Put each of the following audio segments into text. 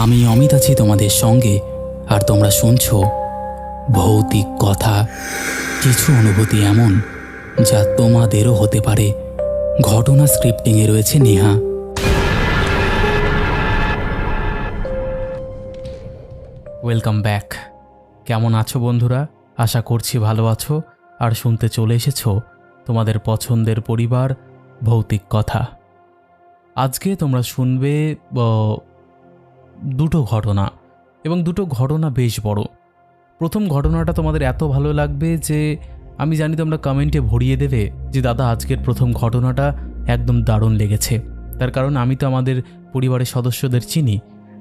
আমি অমিত আছি তোমাদের সঙ্গে, আর তোমরা শুনছো ভৌতিক কথা। কিছু অনুভূতি এমন যা তোমাদেরও হতে পারে। ঘটনা স্ক্রিপ্টিংয়ে রয়েছে নেহা। Welcome back. কেমন আছো বন্ধুরা? আশা করছি ভালো আছো আর শুনতে চলে এসেছো তোমাদের পছন্দের পরিবার ভৌতিক কথা। আজকে তোমরা শুনবে দুটো ঘটনা, এবং দুটো ঘটনা বেশ বড়। প্রথম ঘটনাটা তোমাদের এত ভালো লাগবে যে আমি জানি তোমরা কমেন্টে ভরিয়ে দেবে যে দাদা আজকের প্রথম ঘটনাটা একদম দারুণ লেগেছে। তার কারণ আমি তো আমাদের পরিবারের সদস্যদের চিনি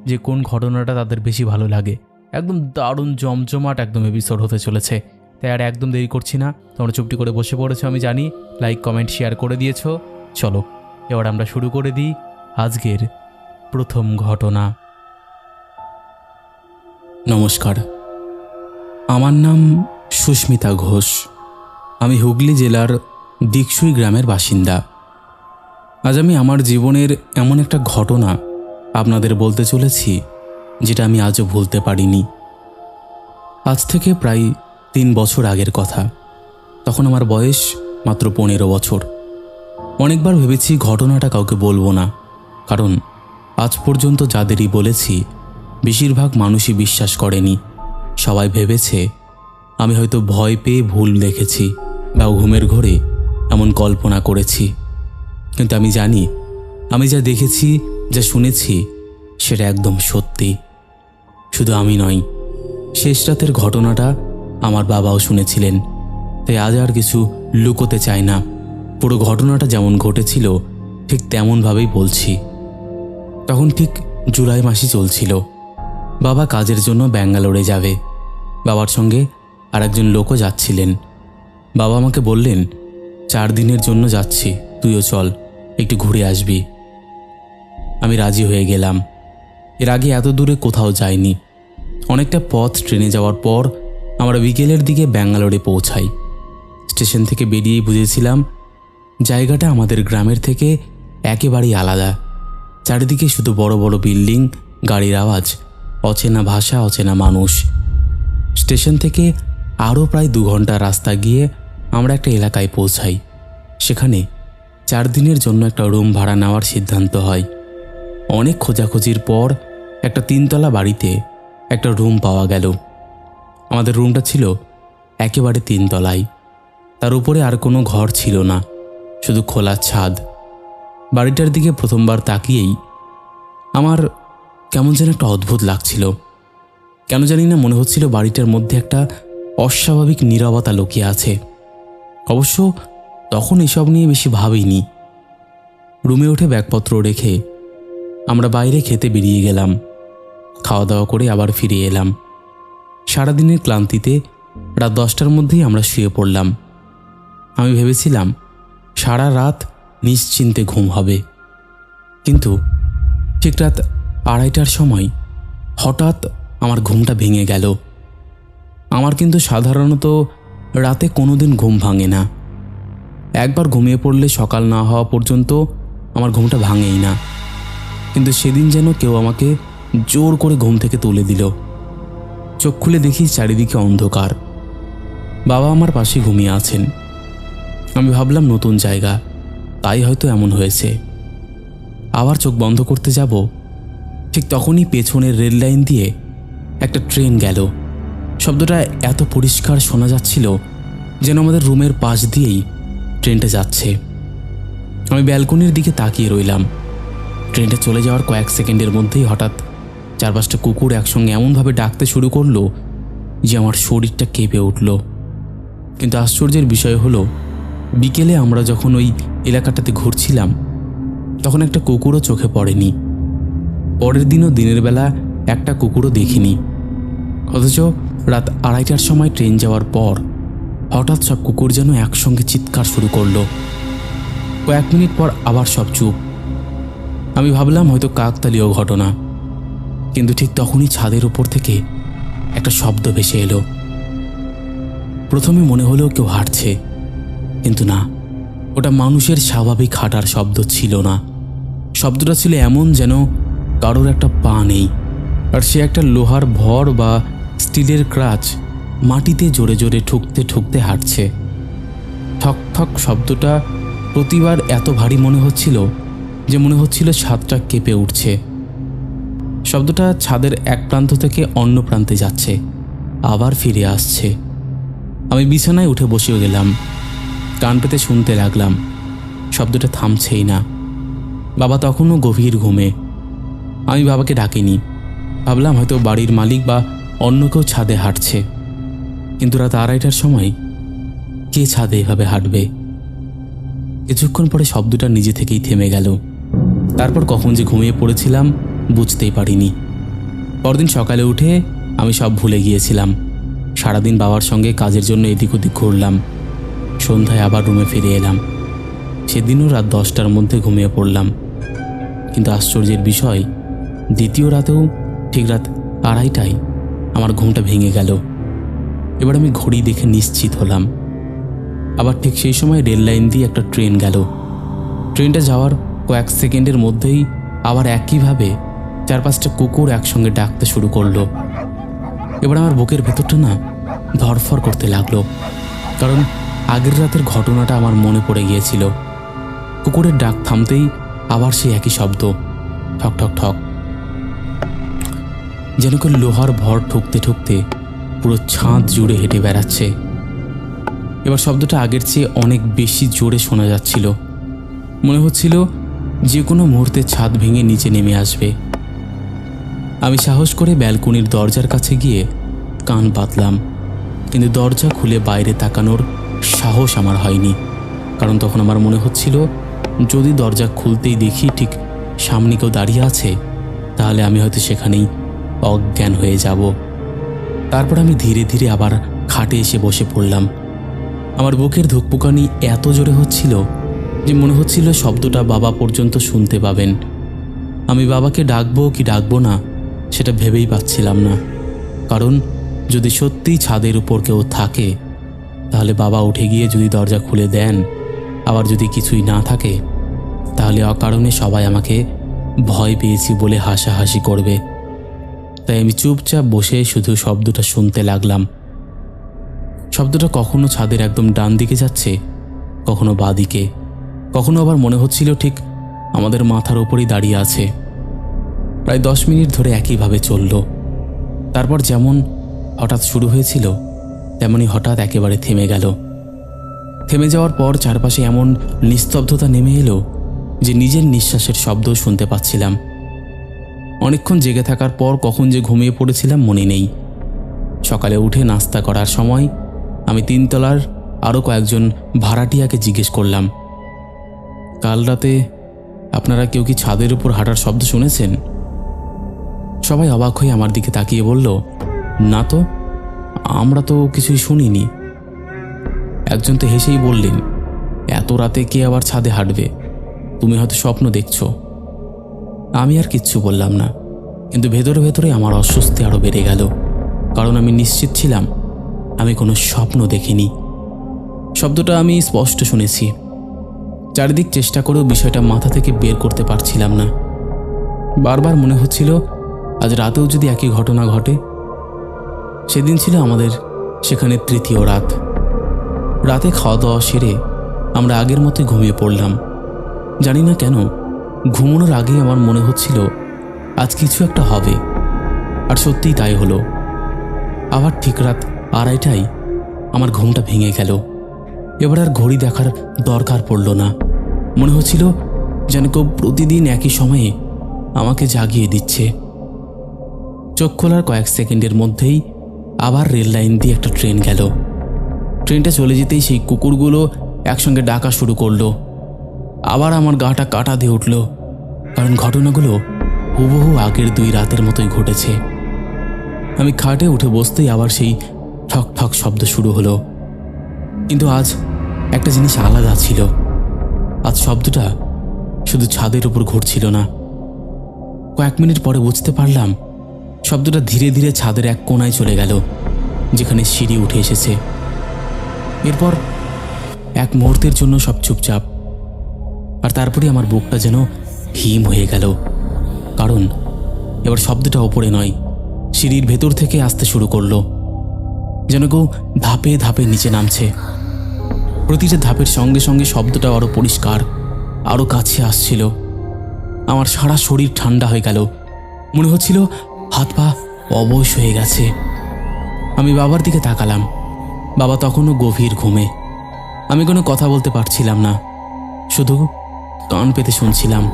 যে কোন ঘটনাটা তাদের বেশি ভালো লাগে। একদম দারুণ জমজমাট একদম এপিসোড হতে চলেছে, তাই আর একদম দেরি করছি না। তোমরা চুপটি করে বসে পড়েছো আমি জানি, লাইক কমেন্ট শেয়ার করে দিয়েছো। চলো এবার আমরা শুরু করে দিই আজকের প্রথম ঘটনা। নমস্কার, আমার নাম সুস্মিতা ঘোষ। আমি হুগলি জেলার দিকসুই গ্রামের বাসিন্দা। আজ আমি আমার জীবনের এমন একটা ঘটনা আপনাদের বলতে চলেছি যেটা আমি আজও ভুলতে পারিনি। আজ থেকে প্রায় 3 বছর আগের কথা। তখন আমার বয়স মাত্র 15 বছর। অনেকবার ভেবেছি ঘটনাটা কাউকে বলবো না, কারণ আজ পর্যন্ত যাদেরই বলেছি বেশিরভাগ মানুষই বিশ্বাস করেনি। সবাই ভেবেছে আমি হয়তো ভয় পেয়ে ভুল দেখেছি বা ঘুমের ঘোরে এমন কল্পনা করেছি। কিন্তু আমি জানি আমি যা দেখেছি, যা শুনেছি সেটা একদম সত্যি। শুধু আমি নই, শেষ রাতের ঘটনাটা আমার বাবাও শুনেছিলেন। তাই আজ আর কিছু লুকোতে চাই না। পুরো ঘটনাটা যেমন ঘটেছিল ঠিক তেমনভাবেই বলছি। তখন ঠিক জুলাই মাসই চলছিল। বাবা কাজের জন্য ব্যাঙ্গালোরে যাবে। বাবার সঙ্গে আর একজন লোকও যাচ্ছিলেন। বাবা আমাকে বললেন, 4 দিনের জন্য যাচ্ছি, তুইও চল, একটু ঘুরে আসবি। আমি রাজি হয়ে গেলাম। এর আগে এত দূরে কোথাও যাইনি। অনেকটা পথ ট্রেনে যাওয়ার পর আমরা বিকেলের দিকে ব্যাঙ্গালোরে পৌঁছাই। স্টেশন থেকে বেরিয়েই বুঝেছিলাম জায়গাটা আমাদের গ্রামের থেকে একেবারেই আলাদা। চারিদিকে শুধু বড় বড় বিল্ডিং, গাড়ির আওয়াজ, অচেনা ভাষা, অচেনা মানুষ। স্টেশন থেকে আরও প্রায় 2 ঘন্টা রাস্তা গিয়ে আমরা একটা এলাকায় পৌঁছাই। সেখানে 4 দিনের জন্য একটা রুম ভাড়া নেওয়ার সিদ্ধান্ত হয়। অনেক খোঁজাখুঁজির পর একটা 3 তলা বাড়িতে একটা রুম পাওয়া গেল। আমাদের রুমটা ছিল একেবারে 3 তলায়। তার উপরে আর কোনো ঘর ছিল না, শুধু খোলা ছাদ। বাড়িটার দিকে প্রথমবার তাকিয়েই আমার কেমন যেন একটা অদ্ভুত লাগছিল। কেন জানি না মনে হচ্ছিল বাড়িটার মধ্যে একটা অস্বাভাবিক নীরবতা লুকিয়ে আছে। অবশ্য তখন এসব নিয়ে বেশি ভাবিনি। রুমে উঠে ব্যাগপত্র রেখে আমরা বাইরে খেতে বেরিয়ে গেলাম। খাওয়া দাওয়া করে আবার ফিরে এলাম। সারাদিনের ক্লান্তিতে রাত 10টার মধ্যেই আমরা শুয়ে পড়লাম। আমি ভেবেছিলাম সারা রাত নিশ্চিন্তে ঘুম হবে। কিন্তু ঠিক রাত 2:30টার সময় হঠাৎ আমার ঘুমটা ভেঙে গেল। আমার কিন্তু সাধারণত রাতে কোনোদিন ঘুম ভাঙে না। একবার ঘুমিয়ে পড়লে সকাল না হওয়া পর্যন্ত আমার ঘুমটা ভাঙেই না। কিন্তু সেদিন যেন কেউ আমাকে জোর করে ঘুম থেকে তুলে দিল। চোখ খুলে দেখি চারিদিকে অন্ধকার। বাবা আমার পাশে ঘুমিয়ে আছেন। আমি ভাবলাম নতুন জায়গা, তাই হয়তো এমন হয়েছে। আবার চোখ বন্ধ করতে যাব, ঠিক তখনই পেছনের রেল লাইন দিয়ে একটা ট্রেন গেল। শব্দটা এত পরিষ্কার শোনা যাচ্ছিল যেন আমাদের রুমের পাশ দিয়েই ট্রেনটা যাচ্ছে। আমি ব্যালকনির দিকে তাকিয়ে রইলাম। ট্রেনটা চলে যাওয়ার কয়েক সেকেন্ডের মধ্যেই হঠাৎ 4-5টা কুকুর একসঙ্গে এমনভাবে ডাকতে শুরু করলো যে আমার শরীরটা কেঁপে উঠল। কিন্তু আশ্চর্যের বিষয় হলো, বিকেলে আমরা যখন ওই এলাকাটাতে ঘুরছিলাম তখন একটা কুকুরও চোখে পড়েনি। পরের দিনও দিনের বেলা একটা কুকুরও দেখিনি। অথচ রাত 2:30টার সময় ট্রেন যাওয়ার পর হঠাৎ সব কুকুর যেন একসঙ্গে চিৎকার শুরু করলো। কয়েক মিনিট পর আবার সব চুপ। আমি ভাবলাম হয়তো কাকতালীয় ঘটনা। কিন্তু ঠিক তখনই ছাদের উপর থেকে একটা শব্দ ভেসে এলো। প্রথমে মনে হলো কেউ হাঁটছে, কিন্তু না, ওটা মানুষের স্বাভাবিক হাঁটার শব্দ ছিল না। শব্দটা ছিল এমন যেন কারোর একটা পা নেই, আর সে একটা লোহার ভর বা স্টিলের ক্রাচ মাটিতে জোরে জোরে ঠুকতে ঠুকতে হাঁটছে। ঠক ঠক শব্দটা প্রতিবার এত ভারী মনে হচ্ছিল যে মনে হচ্ছিল ছাদটা কেঁপে উঠছে। শব্দটা ছাদের এক প্রান্ত থেকে অন্য প্রান্তে যাচ্ছে, আবার ফিরে আসছে। আমি বিছানায় উঠে বসে গেলাম, কান পেতে শুনতে লাগলাম। শব্দটা থামছেই না। বাবা তখনও গভীর ঘুমে। আমি বাবাকে ডাকিনি, ভাবলাম হয়তো বাড়ির মালিক বা অন্য কেউ ছাদে হাঁটছে। কিন্তু রাত 2:30টার সময় কে ছাদে এভাবে হাঁটবে? কিছুক্ষণ পরে শব্দটা নিজে থেকেই থেমে গেল। তারপর কখন যে ঘুমিয়ে পড়েছিলাম বুঝতেই পারিনি। পরদিন সকালে উঠে আমি সব ভুলে গিয়েছিলাম। সারাদিন বাবার সঙ্গে কাজের জন্য এদিক ওদিক ঘুরলাম। সন্ধ্যায় আবার রুমে ফিরে এলাম। সেদিনও রাত 10টার মধ্যে ঘুমিয়ে পড়লাম। কিন্তু আশ্চর্যের বিষয়, দ্বিতীয় রাতেও ঠিক রাত 2:30টায় আমার ঘুমটা ভেঙে গেল। এবার আমি ঘড়ি দেখে নিশ্চিত হলাম। আবার ঠিক সেই সময় রেল লাইন দিয়ে একটা ট্রেন গেল। ট্রেনটা যাওয়ার কয়েক সেকেন্ডের মধ্যেই আবার একইভাবে 4-5টা কুকুর একসঙ্গে ডাকতে শুরু করলো। এবার আমার বুকের ভেতরটা না ধরফর করতে লাগলো, কারণ আগের রাতের ঘটনাটা আমার মনে পড়ে গিয়েছিল। কুকুরের ডাক থামতেই আবার সেই একই শব্দ, ঠক ঠক ঠক, যেন কেউ লোহার ভর ঠুকতে ঠুকতে পুরো ছাদ জুড়ে হেঁটে বেড়াচ্ছে। এবার শব্দটা আগের চেয়ে অনেক বেশি জোরে শোনা যাচ্ছিল। মনে হচ্ছিল যে কোনো মুহূর্তে ছাদ ভেঙে নিচে নেমে আসবে। আমি সাহস করে ব্যালকনির দরজার কাছে গিয়ে কান পাতলাম, কিন্তু দরজা খুলে বাইরে তাকানোর সাহস আমার হয়নি। কারণ তখন আমার মনে হচ্ছিল যদি দরজা খুলতেই দেখি ঠিক সামনে কেউ দাঁড়িয়ে আছে, তাহলে আমি হয়তো সেখানেই অজ্ঞান হয়ে যাব। তারপর আমি ধীরে ধীরে আবার খাটে এসে বসে পড়লাম। আমার বুকের ধুকপুকানি এত জোরে হচ্ছিল যে মনে হচ্ছিল শব্দটা বাবা পর্যন্ত শুনতে পাবেন। আমি বাবাকে ডাকবো কি ডাকবো না সেটা ভেবেই পাচ্ছিলাম না। কারণ যদি সত্যিই ছাদের উপর কেউ থাকে, তাহলে বাবা উঠে গিয়ে যদি দরজা খুলে দেন, আবার যদি কিছুই না থাকে, তাহলে অকারণে সবাই আমাকে ভয় পেয়েছি বলে হাসাহাসি করবে। তাই আমি চুপচাপ বসে শুধু শব্দটা শুনতে লাগলাম। শব্দটা কখনো ছাদের একদম ডান দিকে যাচ্ছে, কখনো বাঁ দিকে, কখনো আবার মনে হচ্ছিল ঠিক আমাদের মাথার উপরেই দাঁড়িয়ে আছে। প্রায় 10 মিনিট ধরে একইভাবে চলল। তারপর যেমন হঠাৎ শুরু হয়েছিল তেমনি হঠাৎ একেবারে থেমে গেল। থেমে যাওয়ার পর চারপাশে এমন নিস্তব্ধতা নেমে এলো যে নিজের নিঃশ্বাসের শব্দও শুনতে পাচ্ছিলাম। অনেকক্ষণ জেগে থাকার পর কখন যে ঘুমিয়ে পড়েছিলাম মনে নেই। সকালে উঠে নাস্তা করার সময় আমি 3 তলার আরও কয়েকজন ভাড়াটিয়াকে জিজ্ঞেস করলাম, কাল রাতে আপনারা কেউ কি ছাদের উপর হাঁটার শব্দ শুনেছেন? সবাই অবাক হয়ে আমার দিকে তাকিয়ে বলল, না তো, আমরা তো কিছুই শুনিনি। একজন তো হেসেই বললেন, এত রাতে কে আবার ছাদে হাঁটবে, তুমি হয়তো স্বপ্ন দেখছো। আমি আর কিচ্ছু বললাম না, কিন্তু ভেতরে ভেতরে আমার অস্বস্তি আরও বেড়ে গেল। কারণ আমি নিশ্চিত ছিলাম আমি কোনো স্বপ্ন দেখিনি। শব্দটা আমি স্পষ্ট শুনেছি। চারিদিক চেষ্টা করেও বিষয়টা মাথা থেকে বের করতে পারছিলাম না। বারবার মনে হচ্ছিল আজ রাতেও যদি একই ঘটনা ঘটে। সেদিন ছিল আমাদের সেখানে 3য় রাত। রাতে খাওয়া দাওয়া সেরে আমরা আগের মতোই ঘুমিয়ে পড়লাম। জানি না কেন ঘুমানোর আগেই আমার মনে হচ্ছিল আজ কিছু একটা হবে, আর সত্যিই তাই হলো। আবার ঠিক রাত 2:30টায় আমার ঘুমটা ভেঙে গেল। এবার আর ঘড়ি দেখার দরকার পড়ল না। মনে হচ্ছিল যেন কেউ প্রতিদিন একই সময়ে আমাকে জাগিয়ে দিচ্ছে। চোখ খোলার কয়েক সেকেন্ডের মধ্যেই আবার রেল লাইন দিয়ে একটা ট্রেন গেল। ট্রেনটা চলে যেতেই সেই কুকুরগুলো একসঙ্গে ডাকা শুরু করলো। আবার আমার গাটা কাটা দিয়ে উঠল, কারণ ঘটনাগুলো হুবহু আগের 2 রাতের মতোই ঘটেছে। আমি খাটে উঠে বসতেই আবার সেই ঠক ঠক শব্দ শুরু হলো। কিন্তু আজ একটা জিনিস আলাদা ছিল। আজ শব্দটা শুধু ছাদের উপর ঘুরছিল না। কয়েক মিনিট পরে বুঝতে পারলাম শব্দটা ধীরে ধীরে ছাদের এক কোণায় চলে গেল, যেখানে সিঁড়ি উঠে এসেছে। এরপর এক মুহূর্তের জন্য সব চুপচাপ, আর তারপরে আমার বুকটা যেন হিম হয়ে গেল। কারণ এবার শব্দটা ওপরে নয়, সিঁড়ির ভেতর থেকে আসতে শুরু করলো, যেন কেউ ধাপে ধাপে নিচে নামছে। প্রতিটা ধাপের সঙ্গে সঙ্গে শব্দটা আরও পরিষ্কার, আরও কাছে আসছিল। আমার সারা শরীর ঠান্ডা হয়ে গেল, মনে হচ্ছিল হাত পা অবশ হয়ে গেছে। আমি বাবার দিকে তাকালাম। বাবা তখনও গভীর ঘুমে। আমি কোনো কথা বলতে পারছিলাম না, শুধু কান পেতে শুনছিলাম।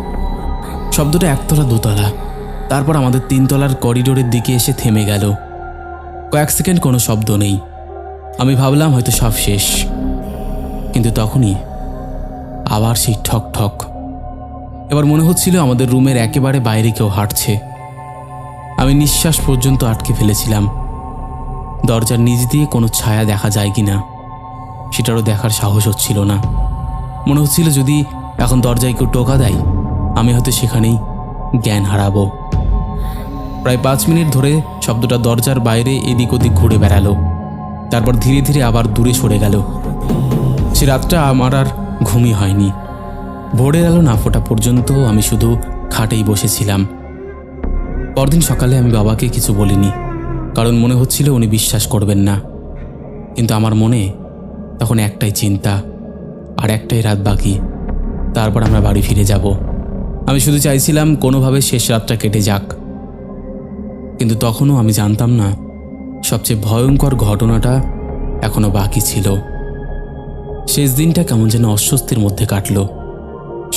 শব্দটা একতলা দোতলা, তারপর আমাদের 3 তলার করিডোরের দিকে এসে থেমে গেল। কয়েক সেকেন্ড কোনো শব্দ নেই। আমি ভাবলাম হয়তো সব শেষ, কিন্তু তখনই আবার সেই ঠক ঠক। এবার মনে হচ্ছিল আমাদের রুমের একেবারে বাইরে কেউ হাঁটছে। আমি নিঃশ্বাস পর্যন্ত আটকে ফেলেছিলাম। দরজার নিচ দিয়ে কোনো ছায়া দেখা যায় কিনা সেটারও দেখার সাহস হচ্ছিল না। মনে হচ্ছিল যদি এখন দরজায় কেউ টোকা দেয়, আমি হয়তো সেখানেই জ্ঞান হারাবো। প্রায় 5 মিনিট ধরে শব্দটা দরজার বাইরে এদিক ওদিক ঘুরে বেড়ালো, তারপর ধীরে ধীরে আবার দূরে সরে গেল। সে রাতটা আমার আর ঘুমই হয়নি। ভোরের আলো না ফোটা পর্যন্ত আমি শুধু খাটেই বসেছিলাম। পরদিন সকালে আমি বাবাকে কিছু বলিনি, কারণ মনে হচ্ছিল উনি বিশ্বাস করবেন না। কিন্তু আমার মনে তখন একটাই চিন্তা, আর একটাই রাত বাকি, তারপর আমরা বাড়ি ফিরে যাব। আমি শুধু চাইছিলাম কোনোভাবে শেষ রাতটা কেটে যাক। কিন্তু তখনও আমি জানতাম না সবচেয়ে ভয়ঙ্কর ঘটনাটা এখনো বাকি ছিল। শেষ দিনটা কেমন যেন অস্বস্তির মধ্যে কাটল।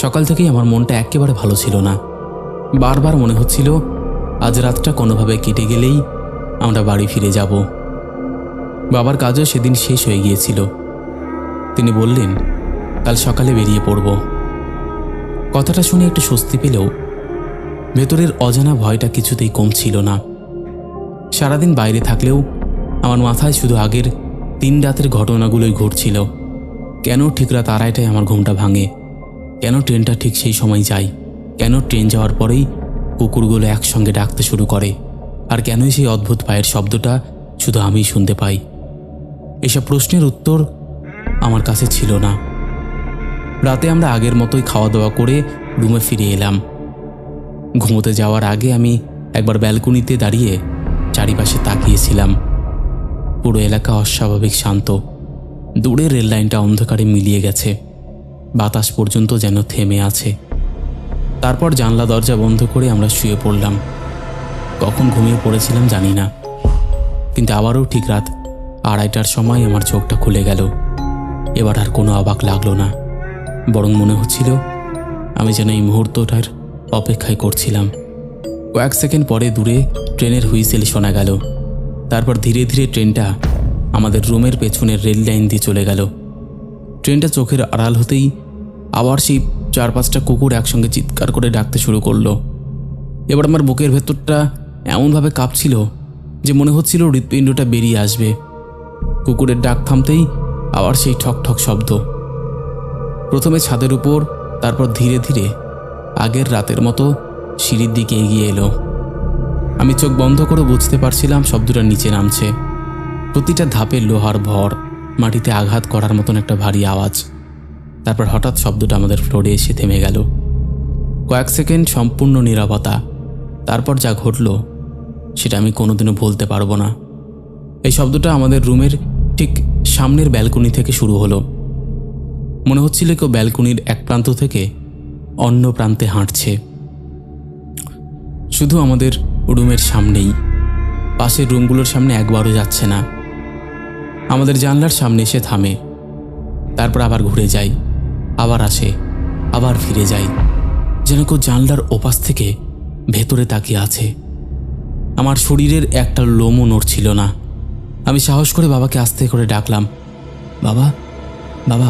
সকাল থেকেই আমার মনটা একেবারে ভালো ছিল না। বারবার মনে হচ্ছিল আজ রাতটা কোনোভাবে কেটে গেলেই আমরা বাড়ি ফিরে যাব। বাবার কাজও সেদিন শেষ হয়ে গিয়েছিল। তিনি বললেন কাল সকালে বেরিয়ে পড়ব। কথাটা শুনে একটু স্বস্তি পেলেও ভেতরের অজানা ভয়টা কিছুতেই কমছিল না। সারাদিন বাইরে থাকলেও আমার মাথায় শুধু আগের 3 রাতের ঘটনাগুলোই ঘুরছিল। কেন ঠিক রাত 2:30টায় আমার ঘুমটা ভাঙে? কেন ট্রেনটা ঠিক সেই সময় যায়? কেন ট্রেন যাওয়ার পরেই কুকুরগুলো একসঙ্গে ডাকতে শুরু করে? আর কেনই সেই অদ্ভুত পায়ের শব্দটা শুধু আমিই শুনতে পাই? এসব প্রশ্নের উত্তর আমার কাছে ছিল না। রাতে আমরা আগের মতোই খাওয়া দাওয়া করে রুমে ফিরে এলাম। ঘুমোতে যাওয়ার আগে আমি একবার ব্যালকনিতে দাঁড়িয়ে চারিপাশে তাকিয়েছিলাম। পুরো এলাকা অস্বাভাবিক শান্ত। দূরের রেল লাইনটা অন্ধকারে মিলিয়ে গেছে, বাতাস পর্যন্ত যেন থেমে আছে। তারপর জানলা দরজা বন্ধ করে আমরা শুয়ে পড়লাম। কখন ঘুমিয়ে পড়েছিলাম জানি না, কিন্তু আবারও ঠিক রাত 2:30টার সময় আমার চোখটা খুলে গেল। এবার আর কোনো অবাক লাগলো না, বরং মনে হচ্ছিল আমি যেন এই মুহূর্তটার অপেক্ষায় করছিলাম। কয়েক সেকেন্ড পরে দূরে ট্রেনের হুইসেল শোনা গেল। তারপর ধীরে ধীরে ট্রেনটা আমাদের রুমের পেছনের রেল লাইন দিয়ে চলে গেল। ট্রেনটা চোখের আড়াল হতেই আবার সেই 4-5টা কুকুর একসঙ্গে চিৎকার করে ডাকতে শুরু করলো। এবার আমার বুকের ভেতরটা এমনভাবে কাঁপছিল যে মনে হচ্ছিল হৃৎপিণ্ডটা বেরিয়ে আসবে। কুকুরের ডাক থামতেই আবার সেই ঠক ঠক শব্দ। প্রথমে ছাদের উপর, তারপর ধীরে ধীরে আগের রাতের মতো সিঁড়ির দিকে এগিয়ে এলো। আমি চোখ বন্ধ করে বুঝতে পারছিলাম শব্দটা নিচে নামছে। প্রতিটা ধাপে লোহার ভর, মাটিতে আঘাত করার মতন একটা ভারী আওয়াজ। তারপর হঠাৎ শব্দটা আমাদের ফ্লোরে এসে থেমে গেল। কয়েক সেকেন্ড সম্পূর্ণ নীরবতা। তারপর যা ঘটল সেটা আমি কোনোদিনও ভুলতে পারবো না। এই শব্দটা আমাদের রুমের ঠিক সামনের ব্যালকনি থেকে শুরু হলো। মনে হচ্ছিল কেউ ব্যালকনির এক প্রান্ত থেকে অন্য প্রান্তে হাঁটছে। শুধু আমাদের রুমের সামনেই, পাশের রুমগুলোর সামনে একবারও যাচ্ছে না। আমাদের জানলার সামনে এসে থামে, তারপর আবার ঘুরে যায়, আবার আসে, আবার ফিরে যায়, যেন কেউ জানলার ওপাশ থেকে ভেতরে তাকিয়ে আছে। আমার শরীরের একটা লোমও নড়ছিল না। আমি সাহস করে বাবাকে আস্তে করে ডাকলাম, বাবা, বাবা,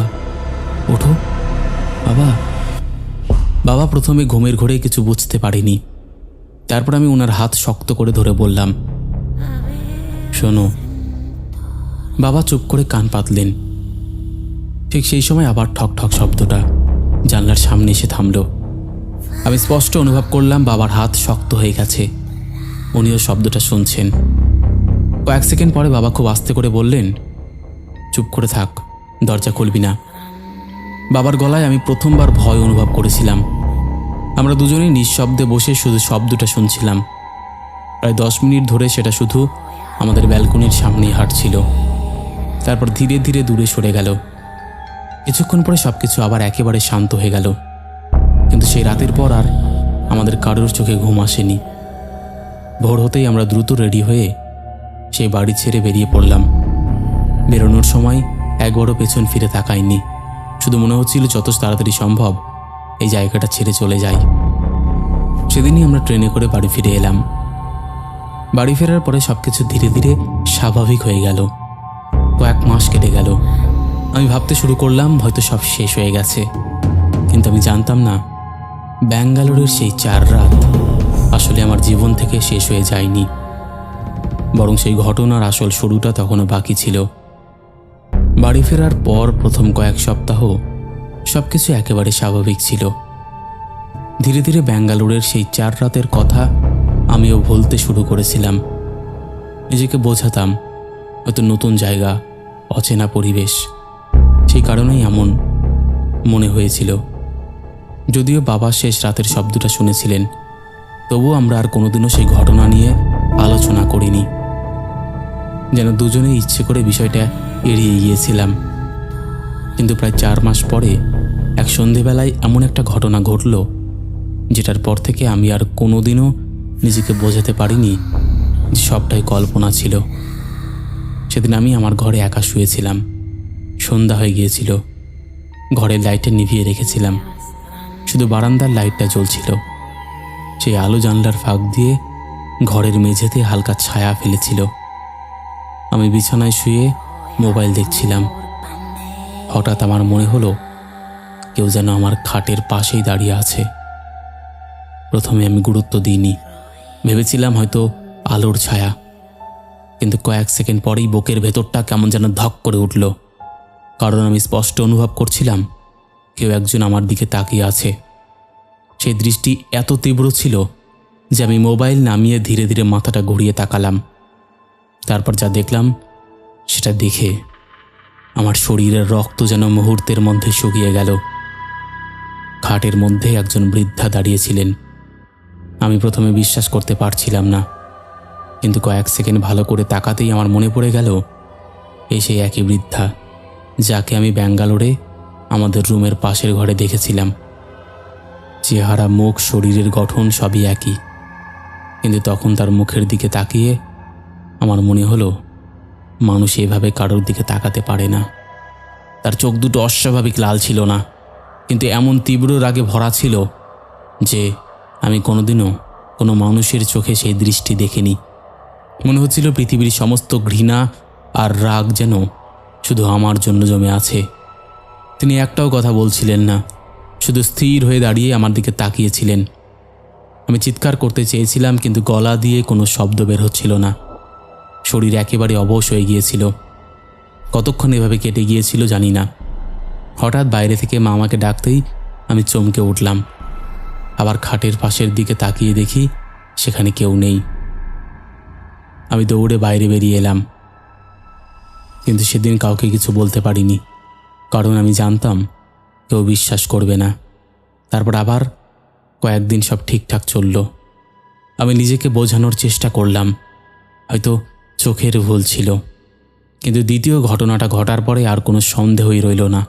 ওঠো বাবা। বাবা প্রথমে ঘুমের ঘোরে কিছু বুঝতে পারেনি। তারপর আমি ওনার হাত শক্ত করে ধরে বললাম, শোনো। বাবা চুপ করে কান পাতলেন। ঠিক সেই সময় আবার ঠক ঠক শব্দটা জানলার সামনে এসে থামল। আমি স্পষ্ট অনুভব করলাম বাবার হাত শক্ত হয়ে গেছে। উনিও শব্দটা শুনছেন। কয়েক সেকেন্ড পরে বাবা খুব আস্তে করে বললেন, চুপ করে থাক, দরজা খুলবি না। বাবার গলায় আমি প্রথমবার ভয় অনুভব করেছিলাম। আমরা দুজনেই নিঃশব্দে বসে শুধু শব্দটা শুনছিলাম। প্রায় 10 মিনিট ধরে সেটা শুধু আমাদের ব্যালকনির সামনেই হাঁটছিল। তারপর ধীরে ধীরে দূরে সরে গেল। কিছুক্ষণ পরে সব কিছু আবার একেবারে শান্ত হয়ে গেল। কিন্তু সেই রাতের পর আর আমাদের কারোর চোখে ঘুম আসেনি। ভোর হতেই আমরা দ্রুত রেডি হয়ে সেই বাড়ি ছেড়ে বেরিয়ে পড়লাম। বেরোনোর সময় একবারও পেছন ফিরে তাকাইনি। শুধু মনে হচ্ছিল যত তাড়াতাড়ি সম্ভব এই জায়গাটা ছেড়ে চলে যাই। সেদিনই আমরা ট্রেনে করে বাড়ি ফিরে এলাম। বাড়ি ফেরার পরে সবকিছু ধীরে ধীরে স্বাভাবিক হয়ে গেল। কয়েক মাস কেটে গেল। আমি ভাবতে শুরু করলাম হয়তো সব শেষ হয়ে গেছে, কিন্তু আমি জানতাম না ব্যাঙ্গালোরের সেই 4 রাত আসলে আমার জীবন থেকে শেষ হয়ে যায়নি, বরং সেই ঘটনার আসল শুরুটা তখনও বাকি ছিল। বাড়ি ফেরার পর প্রথম কয়েক সপ্তাহ সবকিছু একেবারে স্বাভাবিক ছিল। ধীরে ধীরে ব্যাঙ্গালোরের সেই 4 রাতের কথা আমিও ভুলতে শুরু করেছিলাম। নিজেকে বোঝাতাম হয়তো নতুন জায়গা, অচেনা পরিবেশ, সেই কারণেই এমন মনে হয়েছিল। যদিও বাবা শেষ রাতের শব্দটা শুনেছিলেন, তবুও আমরা আর কোনোদিনও সেই ঘটনা নিয়ে আলোচনা করিনি। যেন দুজনেই ইচ্ছে করে বিষয়টা এড়িয়ে গিয়েছিলাম। কিন্তু প্রায় 4 মাস পরে এক সন্ধেবেলায় এমন একটা ঘটনা ঘটল, যেটার পর থেকে আমি আর কোনোদিনও নিজেকে বোঝাতে পারিনি যে সবটাই কল্পনা ছিল। সেদিন আমি আমার ঘরে একা শুয়েছিলাম। সন্ধ্যা হয়ে গিয়েছিল। ঘরের লাইটটা নিভিয়ে রেখেছিলাম, শুধু বারান্দার লাইটটা জ্বলছিল। সেই আলো জানলার ফাঁক দিয়ে ঘরের মেঝেতে হালকা ছায়া ফেলেছিল। আমি বিছানায় শুয়ে মোবাইল দেখছিলাম। হঠাৎ আমার মনে হলো কেউ যেন আমার খাটের পাশেই দাঁড়িয়ে আছে। প্রথমে আমি গুরুত্ব দিইনি, ভেবেছিলাম হয়তো আলোর ছায়া। কিন্তু কয়েক সেকেন্ড পরেই বুকের ভেতরটা কেমন যেন ধক করে উঠল, কারণ আমি স্পষ্ট অনুভব করছিলাম কেউ একজন আমার দিকে তাকিয়ে আছে। সেই দৃষ্টি এত তীব্র ছিল যে আমি মোবাইল নামিয়ে ধীরে ধীরে মাথাটা ঘুরিয়ে তাকালাম। তারপর যা দেখলাম সেটা দেখে আমার শরীরের রক্ত যেন মুহূর্তের মধ্যে শুকিয়ে গেল। খাটের মধ্যে একজন বৃদ্ধা দাঁড়িয়েছিলেন। আমি প্রথমে বিশ্বাস করতে পারছিলাম না, কিন্তু কয়েক সেকেন্ড ভালো করে তাকাতেই আমার মনে পড়ে গেল এই সেই একই বৃদ্ধা যাকে আমি ব্যাঙ্গালোরে আমাদের রুমের পাশের ঘরে দেখেছিলাম। চেহারা, মুখ, শরীরের গঠন সবই একই, কিন্তু তখন তার মুখের দিকে তাকিয়ে আমার মনে হলো মানুষ এভাবে কারোর দিকে তাকাতে পারে না। তার চোখ দুটো অস্বাভাবিক লাল ছিল না, কিন্তু এমন তীব্র রাগে ভরা ছিল যে আমি কোনোদিনও কোনো মানুষের চোখে সেই দৃষ্টি দেখিনি। মনে হচ্ছিল পৃথিবীর সমস্ত ঘৃণা আর রাগ যেন শুধু আমার জন্য জমে আছে। তিনি একটাও কথা বলছিলেন না, শুধু স্থির হয়ে দাঁড়িয়ে আমার দিকে তাকিয়েছিলেন। আমি চিৎকার করতে চেয়েছিলাম, কিন্তু গলা দিয়ে কোনো শব্দ বের হচ্ছিল না। শরীর একেবারে অবশ হয়ে গিয়েছিল। কতক্ষণ এভাবে কেটে গিয়েছিল জানি না। হঠাৎ বাইরে থেকে মা আমাকে ডাকতেই আমি চমকে উঠলাম। আবার খাটের পাশের দিকে তাকিয়ে দেখি সেখানে কেউ নেই। আমি দৌড়ে বাইরে বেরিয়ে এলাম, কিন্তু সেদিন কাউকে কিছু বলতে পারিনি, কারণ আমি জানতাম কেউ বিশ্বাস করবে না। তারপর আবার কয়েকদিন সব ঠিকঠাক চলল। আমি নিজেকে বোঝানোর চেষ্টা করলাম হয়তো চোখের ভুল ছিল, কিন্তু দ্বিতীয় ঘটনাটা ঘটার পরে আর কোনো সন্দেহই রইল না।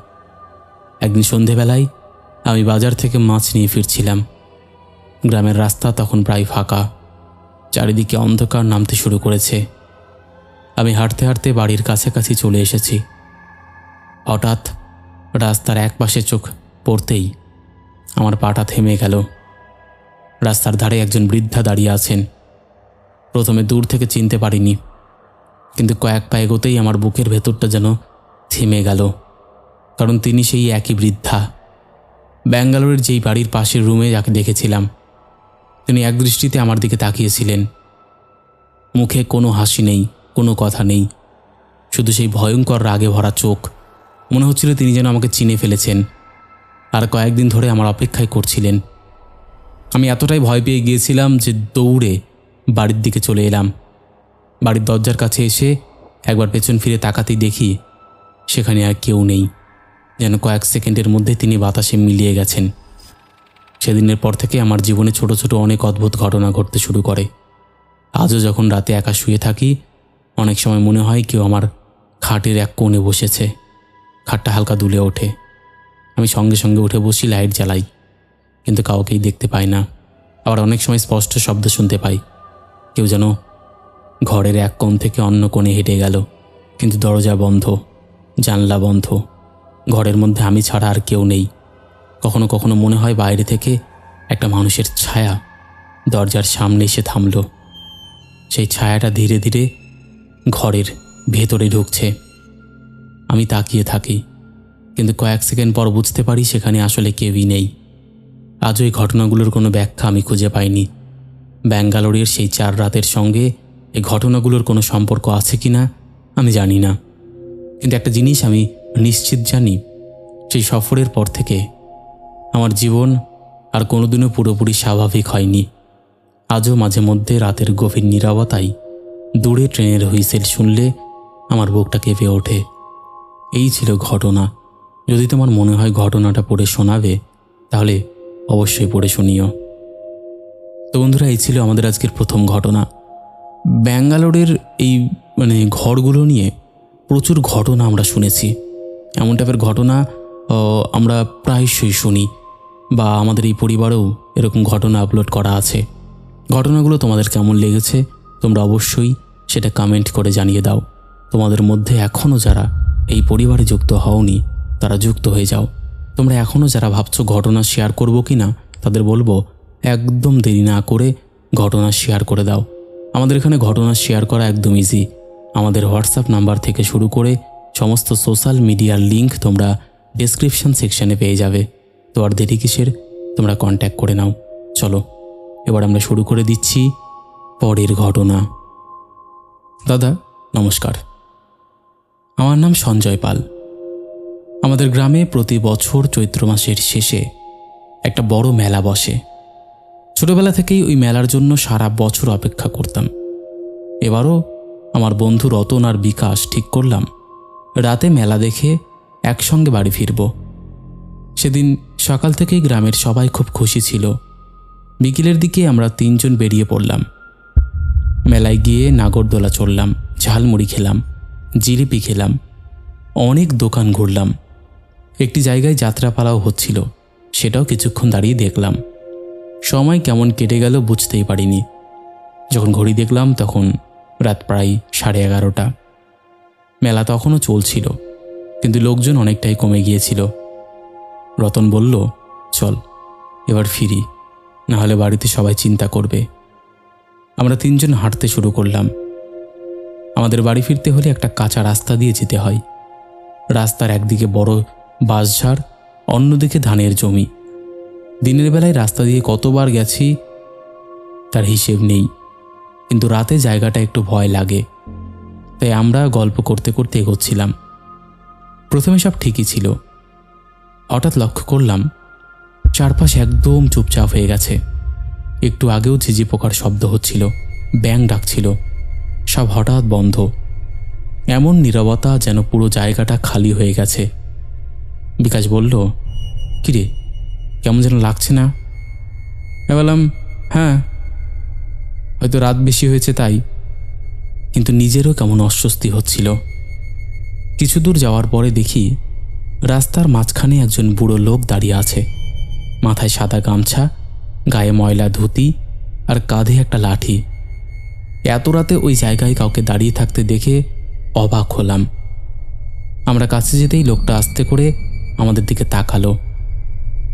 একদিন সন্ধেবেলায় আমি বাজার থেকে মাছ নিয়ে ফিরছিলাম। গ্রামের রাস্তা তখন প্রায় ফাঁকা, চারিদিকে অন্ধকার নামতে শুরু করেছে। আমি হাঁটতে হাঁটতে বাড়ির কাছাকাছি চলে এসেছি। হঠাৎ রাস্তার এক পাশে চোখ পড়তেই আমার পাটা থেমে গেল। রাস্তার ধারে একজন বৃদ্ধা দাঁড়িয়ে আছেন। প্রথমে দূর থেকে চিনতে পারিনি, কিন্তু কয়েক পা এগোতেই আমার বুকের ভেতরটা যেন থেমে গেল, কারণ তিনি সেই একই বৃদ্ধা ব্যাঙ্গালোরের যেই বাড়ির পাশের রুমে যাকে দেখেছিলাম। তিনি একদৃষ্টিতে আমার দিকে তাকিয়েছিলেন। মুখে কোনো হাসি নেই, কোনো কথা নেই, শুধু সেই ভয়ঙ্কর রাগে ভরা চোখ। মনে হচ্ছিল তিনি যেন আমাকে চিনে ফেলেছেন আর কয়েকদিন ধরে আমার অপেক্ষায় করছিলেন। আমি এতটাই ভয় পেয়ে গিয়েছিলাম যে দৌড়ে বাড়ির দিকে চলে এলাম। বাড়ির দরজার কাছে এসে একবার পেছন ফিরে তাকাতেই দেখি সেখানে আর কেউ নেই, যেন কয়েক সেকেন্ডের মধ্যে তিনি বাতাসে মিলিয়ে গেছেন। সেদিনের পর থেকে আমার জীবনে ছোট ছোট অনেক অদ্ভুত ঘটনা ঘটতে শুরু করে। আজও যখন রাতে একা শুয়ে থাকি অনেক সময় মনে হয় কেউ আমার খাটের এক কোণে বসেছে। খাটটা হালকা দুলে ওঠে। আমি সঙ্গে সঙ্গে উঠে বসি, লাইট জ্বালাই, কিন্তু কাউকেই দেখতে পাই না। আবার অনেক সময় স্পষ্ট শব্দ শুনতে পাই, কেউ যেন ঘরের এক কোণ থেকে অন্য কোণে হেঁটে গেল, কিন্তু দরজা বন্ধ, জানলা বন্ধ। ঘরের মধ্যে আমি ছাড়া আর কেউ নেই। কখনো কখনো মনে হয় বাইরে থেকে একটা মানুষের ছায়া দরজার সামনে এসে থামল। সেই ছায়াটা ধীরে ধীরে ঘরের ভেতরে ঢুকছে। আমি তাকিয়ে থাকি, কিন্তু কয়েক সেকেন্ড পর বুঝতে পারি সেখানে আসলে কেউই নেই। আজও এই ঘটনাগুলোর কোনো ব্যাখ্যা আমি খুঁজে পাইনি। ব্যাঙ্গালোরের সেই 4 রাতের সঙ্গে এই ঘটনাগুলোর কোনো সম্পর্ক আছে কি না আমি জানি না, কিন্তু একটা জিনিস আমি নিশ্চিত জানি, সেই সফরের পর থেকে আমার জীবন আর কোনোদিনও পুরোপুরি স্বাভাবিক হয়নি। আজও মাঝে মধ্যে রাতের গভীর নীরবতায় দূরে ট্রেনের হুইসেল শুনলে আমার বুকটা কেঁপে ওঠে। এই ছিল ঘটনা। যদি তোমার মনে হয় ঘটনাটা পড়ে শোনাবে, তাহলে অবশ্যই পড়ে শুনিও। তো বন্ধুরা, এই ছিল আমাদের আজকের প্রথম ঘটনা। ব্যাঙ্গালোরের এই ঘরগুলো নিয়ে প্রচুর ঘটনা আমরা শুনেছি। এমন টাইপের ঘটনা আমরা প্রায়শই শুনি, বা আমাদের এই পরিবারেও এরকম ঘটনা আপলোড করা আছে। ঘটনাগুলো তোমাদের কেমন লেগেছে তোমরা অবশ্যই সেটা কমেন্ট করে জানিয়ে দাও। তোমাদের মধ্যে এখনও যারা এই পরিবারে যুক্ত হওনি তারা যুক্ত হয়ে যাও। তোমরা এখনও যারা ভাবছো ঘটনা শেয়ার করব কি না, তাদের বলবো একদম দেরি না করে ঘটনা শেয়ার করে দাও। আমাদের এখানে ঘটনা শেয়ার করা একদম ইজি। আমাদের হোয়াটসঅ্যাপ নাম্বার থেকে শুরু করে সমস্ত সোশ্যাল মিডিয়ার লিঙ্ক তোমরা ডেসক্রিপশন সেকশনে পেয়ে যাবে। তো আর দেরি কিসের, তোমরা কন্ট্যাক্ট করে নাও। চলো এবার আমরা শুরু করে দিচ্ছি পরের ঘটনা। দাদা নমস্কার, আমার নাম সঞ্জয় পাল। আমাদের গ্রামে প্রতি বছর চৈত্র মাসের শেষে একটা বড় মেলা বসে। ছোটবেলা থেকেই ওই মেলার জন্য সারা বছর অপেক্ষা করতাম। এবারও আমার বন্ধু রতন আর বিকাশ ঠিক করলাম রাতে মেলা দেখে একসঙ্গে বাড়ি ফিরব। সেদিন সকাল থেকেই গ্রামের সবাই খুব খুশি ছিল। বিকেলের দিকে আমরা 3 জন বেরিয়ে পড়লাম। মেলায় গিয়ে নাগরদোলা চড়লাম, ঝালমুড়ি খেলাম, জিলিপি খেলাম, অনেক দোকান ঘুরলাম। একটি জায়গায় যাত্রাপালাও হচ্ছিল, সেটাও কিছুক্ষণ দাঁড়িয়ে দেখলাম। সময় কেমন কেটে গেল বুঝতেই পারিনি। যখন ঘড়ি দেখলাম তখন রাত প্রায় 11:30। মেলা তখনও চলছিল, কিন্তু লোকজন অনেকটাই কমে গিয়েছিল। রতন বলল, চল এবার ফিরি, না হলে বাড়িতে সবাই চিন্তা করবে। আমরা 3 জন হাঁটতে শুরু করলাম। আমাদের বাড়ি ফিরতে হলে একটা কাঁচা রাস্তা দিয়ে যেতে হয়। রাস্তার একদিকে বড় বাঁশঝাড়, অন্যদিকে ধানের জমি। দিনের বেলায় রাস্তা দিয়ে কতবার গেছি তার হিসেব নেই, কিন্তু রাতে জায়গাটা একটু ভয় লাগে। তাই আমরা গল্প করতে করতে এগোচ্ছিলাম। প্রথমে সব ঠিকই ছিল। হঠাৎ লক্ষ্য করলাম চারপাশ একদম চুপচাপ হয়ে গেছে। একটু আগেও ঝিঝি পোকার শব্দ হচ্ছিল, ব্যাঙ ডাকছিল, সব হঠাৎ বন্ধ। এমন নীরবতা যেন পুরো জায়গাটা খালি হয়ে গেছে। বিকাশ বলল, কিরে কেমন যেন লাগছে না? আমি বললাম, হ্যাঁ হয়তো রাত বেশি হয়েছে তাই, কিন্তু নিজেরও কেমন অস্বস্তি হচ্ছিল। কিছু দূর যাওয়ার পরে দেখি রাস্তার মাঝখানে একজন বুড়ো লোক দাঁড়িয়ে আছে। মাথায় সাদা গামছা, গায়ে ময়লা ধুতি আর কাঁধে একটা লাঠি। এত রাতে ওই জায়গায় কাউকে দাঁড়িয়ে থাকতে দেখে অবাক হলাম। আমরা কাছে যেতেই লোকটা আস্তে করে আমাদের দিকে তাকালো।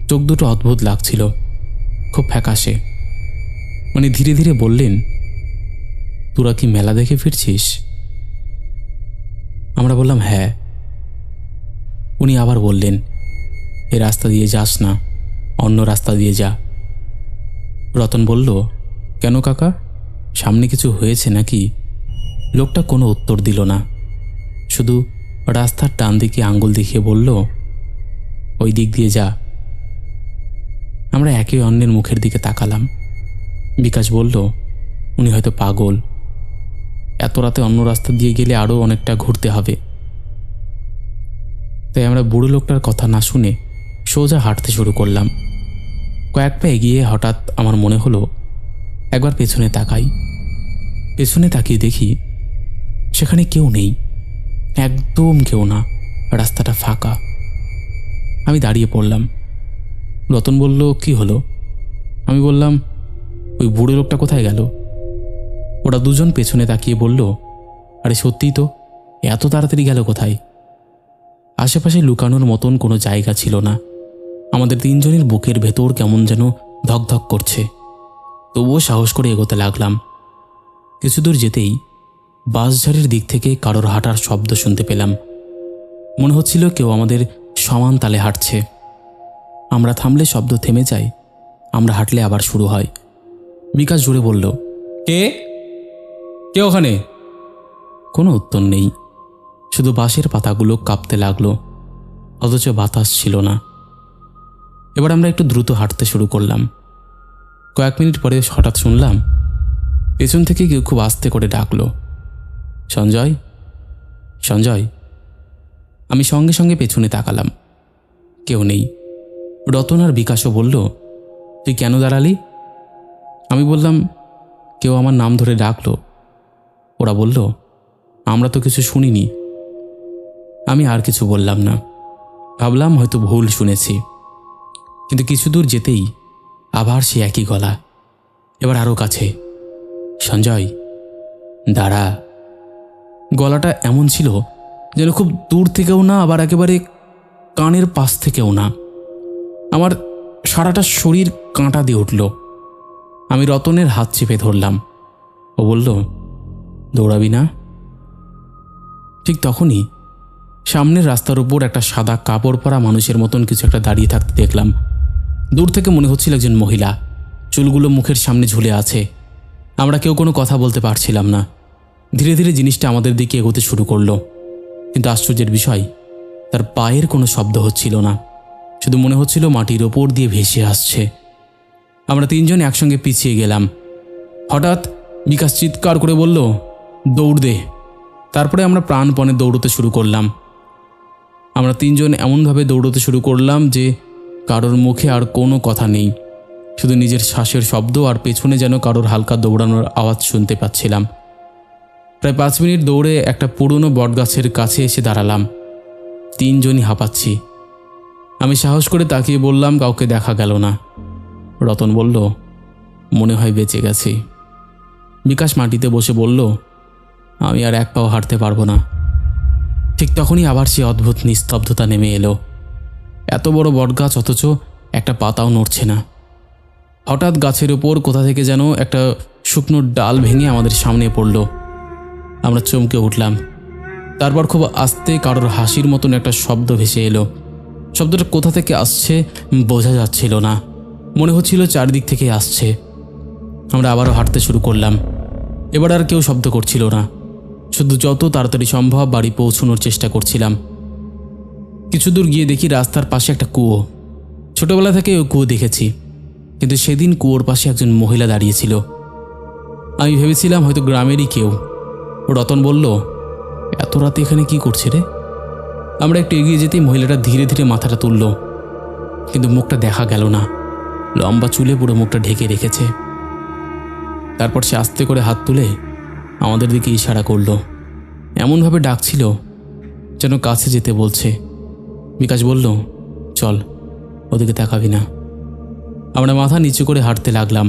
চোখ দুটো অদ্ভুত লাগছিল, খুব ফ্যাকাশে। ধীরে ধীরে বললেন, তোরা কি মেলা দেখে ফিরছিস? আমরা বললাম, হ্যাঁ। উনি আবার বললেন, এ রাস্তা দিয়ে যাস না, অন্য রাস্তা দিয়ে যা। রতন বলল, কেন কাকা, সামনে কিছু হয়েছে নাকি? লোকটা কোনো উত্তর দিল না, শুধু রাস্তার ডান দিকে আঙ্গুল দেখিয়ে বলল, ওই দিক দিয়ে যা। আমরা একে অন্যের মুখের দিকে তাকালাম। বিকাশ বলল, উনি হয়তো পাগল, এত রাতে অন্য রাস্তা দিয়ে গেলে আরও অনেকটা ঘুরতে হবে। তাই আমরা বুড়ো লোকটার কথা না শুনে সোজা হাঁটতে শুরু করলাম। কয়েক পা এগিয়ে হঠাৎ আমার মনে হলো একবার পেছনে তাকাই। পেছনে তাকিয়ে দেখি সেখানে কেউ নেই, একদম কেউ না, রাস্তাটা ফাঁকা। আমি দাঁড়িয়ে পড়লাম। রতন বলল, কি হলো? আমি বললাম, ওই বুড়ো লোকটা কোথায় গেল? ওরা দুজন পেছনে তাকিয়ে বলল, আরে সত্যিই তো, এত তাড়াতাড়ি গেল কোথায়? আশেপাশে লুকানোর মতন কোনো জায়গা ছিল না। আমাদের তিনজনের বুকের ভেতর কেমন যেন ধকধক করছে, তবুও সাহস করে এগোতে লাগলাম। কিছু দূর যেতেই বাঁশঝাড়ের দিক থেকে কারোর হাঁটার শব্দ শুনতে পেলাম। মনে হচ্ছিল কেউ আমাদের সমান তালে হাঁটছে। আমরা থামলে শব্দ থেমে যায়, আমরা হাঁটলে আবার শুরু হয়। বিকাশ জোরে বলল, কে কে ওখানে? কোনো উত্তর নেই, শুধু বাঁশের পাতাগুলো কাঁপতে লাগলো, অথচ বাতাস ছিল না। এবার আমরা একটু দ্রুত হাঁটতে শুরু করলাম। কয়েক মিনিট পরে হঠাৎ শুনলাম পেছন থেকে কেউ খুব আস্তে করে ডাকলো, সঞ্জয়, সঞ্জয়। আমি সঙ্গে সঙ্গে পেছনে তাকালাম, কেউ নেই। রতন আর বিকাশও বলল, তুই কেন দাঁড়ালি? আমি বললাম, কেউ আমার নাম ধরে ডাকলো। ওরা বলল, আমরা তো কিছু শুনিনি। আমি আর কিছু বললাম না, ভাবলাম হয়তো ভুল শুনেছি। কিন্তু কিছু দূর যেতেই আবার সে একই গলা, এবার আরও কাছে, সঞ্জয় দাঁড়া। গলাটা এমন ছিল যেন খুব দূর থেকেও না, আবার একেবারে কানের পাশ থেকেও না। আমার সারাটা শরীর কাঁটা দিয়ে উঠল। আমি রতনের হাত চেপে ধরলাম। ও বলল, দৌড়াবি না? ঠিক তখনই সামনের রাস্তার উপর একটা সাদা কাপড় পরা মানুষের মতন কিছু একটা দাঁড়িয়ে থাকতে দেখলাম। দূর থেকে মনে হচ্ছিল একজন মহিলা, চুলগুলো মুখের সামনে ঝুলে আছে। আমরা কেউ কোনো কথা বলতে পারছিলাম না। ধীরে ধীরে জিনিসটা আমাদের দিকে এগোতে শুরু করলো, কিন্তু আশ্চর্যের বিষয়, তার পায়ের কোনো শব্দ হচ্ছিল না, শুধু মনে হচ্ছিল মাটির ওপর দিয়ে ভেসে আসছে। আমরা তিনজন একসঙ্গে পিছিয়ে গেলাম। হঠাৎ বিকাশ চিৎকার করে বলল, দৌড় দে। তারপরে আমরা প্রাণপণে দৌড়তে শুরু করলাম। আমরা তিনজন এমনভাবে দৌড়তে শুরু করলাম যে কারোর মুখে আর কোনো কথা নেই, শুধু নিজের শ্বাসের শব্দ আর পেছনে যেন কারোর হালকা দৌড়ানোর আওয়াজ শুনতে পাচ্ছিলাম। প্রায় 5 মিনিট দৌড়ে একটা পুরনো বটগাছের কাছে এসে দাঁড়ালাম। তিনজনই হাঁপাচ্ছি। আমি সাহস করে তাকিয়ে বললাম, কাউকে দেখা গেল না। রতন বলল, মনে হয় বেঁচে গেছি। বিকাশ মাটিতে বসে বলল, আমি আর এক পাও হাঁটতে পারবো না। ঠিক তখনই আবার সে অদ্ভুত নিস্তব্ধতা নেমে এলো। এত বড় বটগাছ, অথচ একটা পাতাও নড়ছে না। হঠাৎ গাছের ওপর কোথা থেকে যেন একটা শুকনো ডাল ভেঙে আমাদের সামনে পড়ল। আমরা চমকে উঠলাম। তারপর খুব আস্তে কারোর হাসির মতন একটা শব্দ ভেসে এলো। শব্দটা কোথা থেকে আসছে বোঝা যাচ্ছিল না, মনে হচ্ছিল চারদিক থেকে আসছে। আমরা আবারও হাঁটতে শুরু করলাম। এবার আর কেউ শব্দ করছিল না, শুধু যত তাড়াতাড়ি সম্ভব বাড়ি পৌঁছানোর চেষ্টা করছিলাম। কিছু দূর গিয়ে দেখি রাস্তার পাশে একটা কুয়ো। ছোটবেলা থেকে ওই কুয়ো দেখেছি, কিন্তু সেদিন কুয়োর পাশে একজন মহিলা দাঁড়িয়েছিল। আমি ভেবেছিলাম হয়তো গ্রামেরই কেউ। রতন বলল, এত রাতে এখানে কি করছে রে? আমরা একটু এগিয়ে যেতেই মহিলাটা ধীরে ধীরে মাথাটা তুলল, কিন্তু মুখটা দেখা গেল না। লম্বা চুলে পুরো মুখটা ঢেকে রেখেছে। তারপর সে আস্তে করে হাত তুলে আমাদের দিকে ইশারা করল, এমনভাবে ডাকছিল যেন কাছে যেতে বলছে। বিকাশ বলল, চল, ওদিকে তাকাবি না। আমরা মাথা নিচু করে হাঁটতে লাগলাম,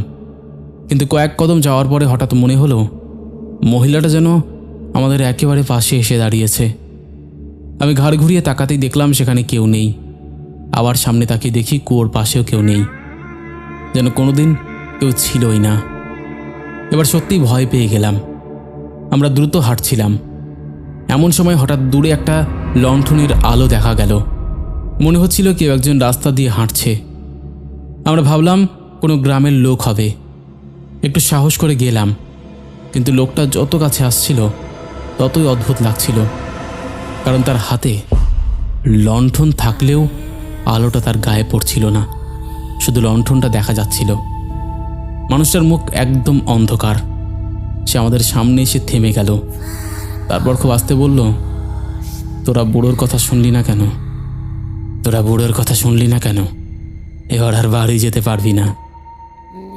কিন্তু কয়েক কদম যাওয়ার পরে হঠাৎ মনে হলো মহিলাটা যেন আমাদের একেবারে পাশে এসে দাঁড়িয়েছে। আমি ঘাড় ঘুরিয়ে তাকাতেই দেখলাম সেখানে কেউ নেই। আবার সামনে তাকিয়ে দেখি কুয়োর পাশেও কেউ নেই, যেন কোনোদিন কেউ ছিলই না। এবার সত্যিই ভয় পেয়ে গেলাম। আমরা দ্রুত হাঁটছিলাম। এমন সময় হঠাৎ দূরে একটা লণ্ঠনের আলো দেখা গেল। মনে হচ্ছিল কেউ একজন রাস্তা দিয়ে হাঁটছে। আমরা ভাবলাম কোনো গ্রামের লোক হবে। একটু সাহস করে গেলাম, কিন্তু লোকটা যত কাছে আসছিল ততই অদ্ভুত লাগছিল, কারণ তার হাতে লণ্ঠন থাকলেও আলোটা তার গায়ে পড়ছিল না, শুধু লণ্ঠনটা দেখা যাচ্ছিল। মানুষটার মুখ একদম অন্ধকার। সে আমাদের সামনে এসে থেমে গেল। তারপর খুব আস্তে বলল, তোরা বুড়োর কথা শুনলি না কেন? তোরা বুড়োর কথা শুনলি না কেন? এবার আর বাড়ি যেতে পারবি না।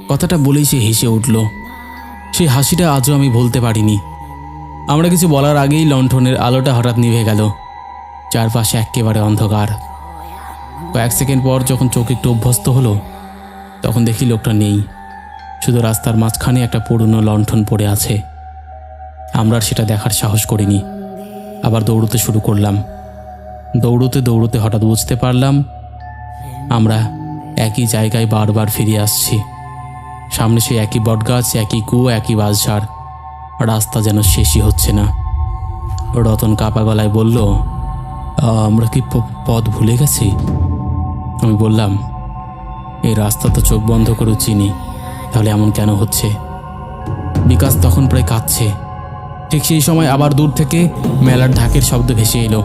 কথাটা বলেই সে হেসে উঠল। সেই হাসিটা আজও আমি ভুলতে পারিনি। আমরা কিছু বলার আগেই লণ্ঠনের আলোটা হঠাৎ নিভে গেল। চারপাশে একেবারে অন্ধকার। কয়েক সেকেন্ড পর যখন চোখ একটু অভ্যস্ত হলো, তখন দেখি লোকটা নেই। শুধু রাস্তার মাঝখানে একটা পুরনো লণ্ঠন পড়ে আছে। আমরা আর সেটা দেখার সাহস করিনি। আবার দৌড়তে শুরু করলাম। দৌড়তে দৌড়তে হঠাৎ বুঝতে পারলাম আমরা একই জায়গায় বারবার ফিরে আসছি। সামনে সেই একই বটগাছ, একই কুয়ো, একই বাঁশঝাড়। রাস্তা যেন শেষই হচ্ছে না। রতন কাপা গলায় বলল, আমরা কি পথ ভুলে গেছি? আমি বললাম, এই রাস্তা তো চোখ বন্ধ করে চিনি, তাহলে এমন কেন হচ্ছে? বিকাশ তখন প্রায় কাঁদছে। ঠিক সেই সময় আবার দূর থেকে মেলার ঢাকের শব্দ ভেসে এলো।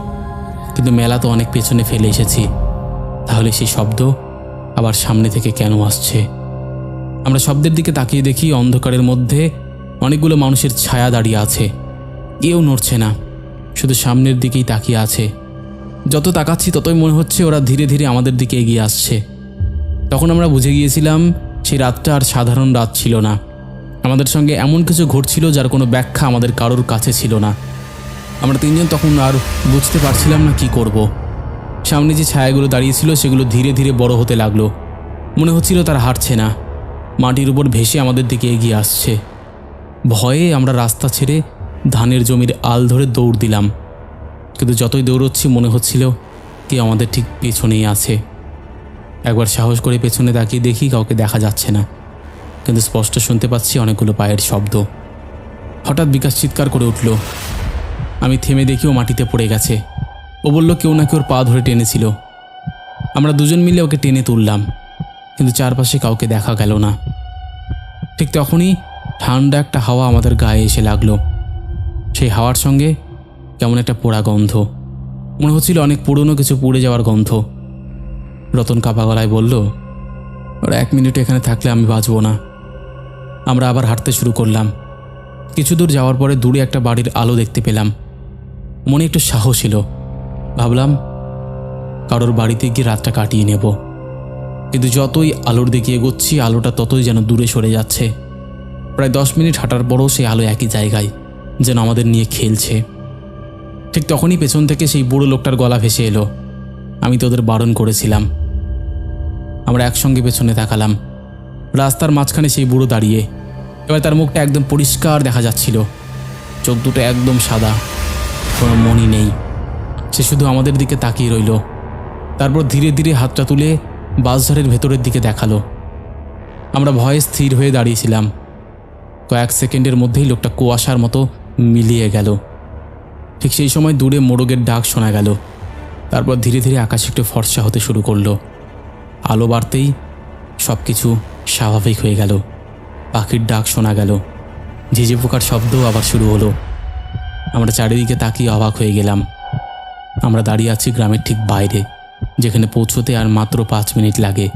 কিন্তু মেলা তো অনেক পেছনে ফেলে এসেছি, তাহলে সেই শব্দ আবার সামনে থেকে কেন আসছে? আমরা শব্দের দিকে তাকিয়ে দেখি অন্ধকারের মধ্যে অনেকগুলো মানুষের ছায়া দাঁড়িয়ে আছে। কেউ নড়ছে না, শুধু সামনের দিকেই তাকিয়ে আছে। যত তাকাচ্ছি ততই মনে হচ্ছে ওরা ধীরে ধীরে আমাদের দিকে এগিয়ে আসছে। তখন আমরা বুঝে গিয়েছিলাম সেই রাতটা আর সাধারণ রাত ছিল না। আমাদের সঙ্গে এমন কিছু ঘটছিল যার কোনো ব্যাখ্যা আমাদের কারোর কাছে ছিল না। আমরা তিনজন তখন আর বুঝতে পারছিলাম না কি করব। সামনে যে ছায়াগুলো দাঁড়িয়েছিল সেগুলো ধীরে ধীরে বড় হতে লাগলো। মনে হচ্ছিল তারা হাঁটছে না, মাটির উপর ভেসে আমাদের দিকে এগিয়ে আসছে। ভয়ে আমরা রাস্তা ছেড়ে ধানের জমির আল ধরে দৌড় দিলাম। কিন্তু যতই দৌড়চ্ছি মনে হচ্ছিল কেউ আমাদের ঠিক পেছনেই আছে। একবার সাহস করে পেছনে তাকিয়ে দেখি কাউকে দেখা যাচ্ছে না, কিন্তু স্পষ্ট শুনতে পাচ্ছি অনেকগুলো পায়ের শব্দ। হঠাৎ বিকাশ চিৎকার করে উঠল। আমি থেমে দেখি ও মাটিতে পড়ে গেছে। ও বলল কেউ নাকি ওর পা ধরে টেনেছিল। আমরা দুজন মিলে ওকে টেনে তুললাম, কিন্তু চারপাশে কাউকে দেখা গেল না। ঠিক তখনই ঠান্ডা একটা হাওয়া আমাদের গায়ে এসে লাগলো। সেই হাওয়ার সঙ্গে কেমন একটা পোড়া গন্ধ, মনে হচ্ছিল অনেক পুরনো কিছু পুড়ে যাওয়ার গন্ধ। রতন কাপা গলায় বলল, ওরা 1 মিনিট এখানে থাকলে আমি বাঁচব না। আমরা আবার হাঁটতে শুরু করলাম। কিছু দূর যাওয়ার পরে দূরে একটা বাড়ির আলো দেখতে পেলাম। মনে একটু সাহস এলো। ভাবলাম কারোর বাড়িতে গিয়ে রাতটা কাটিয়ে নেব। কিন্তু যতই আলোর দিকে এগোচ্ছি আলোটা ততই যেন দূরে সরে যাচ্ছে। প্রায় 10 মিনিট হাঁটার পরও সেই আলো একই জায়গায়, যেন আমাদের নিয়ে খেলছে। ঠিক তখনই পেছন থেকে সেই বুড়ো লোকটার গলা ভেসে এলো, আমি তোদের বারণ করেছিলাম। আমরা একসঙ্গে পেছনে তাকালাম। রাস্তার মাঝখানে সেই বুড়ো দাঁড়িয়ে। এবার তার মুখটা একদম পরিষ্কার দেখা যাচ্ছিল। চোখ দুটো একদম সাদা, কোনো মনি নেই। সে শুধু আমাদের দিকে তাকিয়ে রইল। তারপর ধীরে ধীরে হাতটা তুলে বাঁশঝাড়ের ভেতরের দিকে দেখালো। আমরা ভয়ে স্থির হয়ে দাঁড়িয়েছিলাম। কয়েক সেকেন্ডের মধ্যেই লোকটা কুয়াশার মতো মিলিয়ে গেল। ঠিক সেই সময় দূরে মোরগের ডাক শোনা গেল। তারপর ধীরে ধীরে আকাশ একটু ফর্সা হতে শুরু করলো। আলো বাড়তেই সব কিছু স্বাভাবিক হয়ে গেল। পাখির ডাক শোনা গেল, ঝিঝি পোকার শব্দও আবার শুরু হলো। আমরা চারিদিকে তাকিয়ে অবাক হয়ে গেলাম। আমরা দাঁড়িয়ে আছি গ্রামের ঠিক বাইরে, যেখানে পৌঁছতে আর মাত্র 5 মিনিট লাগে,